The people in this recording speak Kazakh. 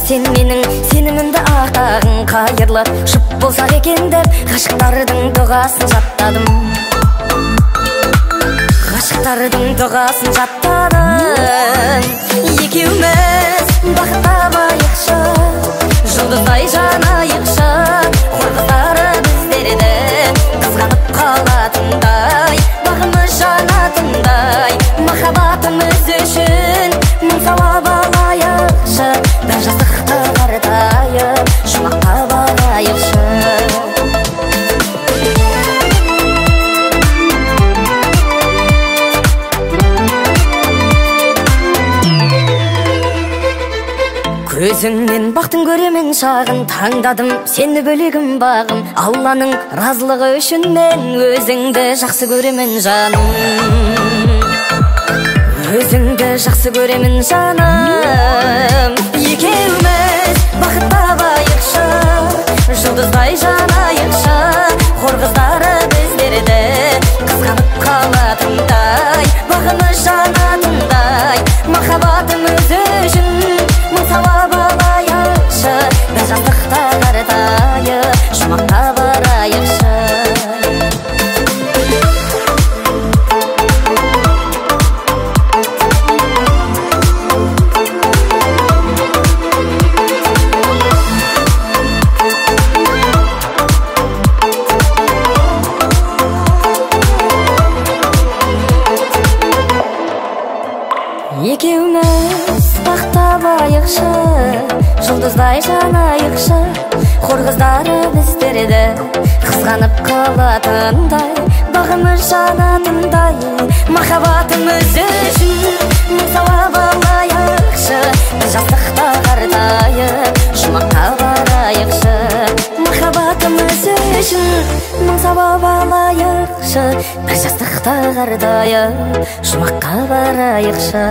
сен менің сенімімді ақтағың қайырлы жұп болсақ екен деп ғашықтардың дұғасын жаттадым. Ғашықтардың дұғасын жаттадым. Екеуміз бақыт табайықшы, жұлдыздай жанайықшы, қорқыздары біздерді қызғанып қалатындай, бағымыз жанатындай, махаббатымыз үшін мың сауап алайықшы, бір жастықты қартайып жұмаққа барайықшы. Көзіңнен бақтың көремін шағын, таңдадым сені бөлегім бағым. Алланың разылығы үшін мен өзіңді жақсы көремін жаным. Өзіңді жақсы көремін жаным. Екеуміз бақыт табайықшы, жұлдыздай жанайықшы, хор қыздары біздерді қызғанып қалатындай, бағымыз жанатындай, махаббатымыз үшін мың сауап алайықшы, бір жастықта қартайып жұмаққа барайықшы. Екеуміз бақыт табайықшы, жұлдыздай жанайықшы, хор қыздары біздерді қызғанып қалатындай, бағымыз жанатындай, махаббатымыз үшін мың сауап алайықшы, бір жастықта қартайып жұмаққа барайықшы. Махаббатымыз үшін мың сауап алайықшы, бір жастықта қартайып жұмаққа барайықшы.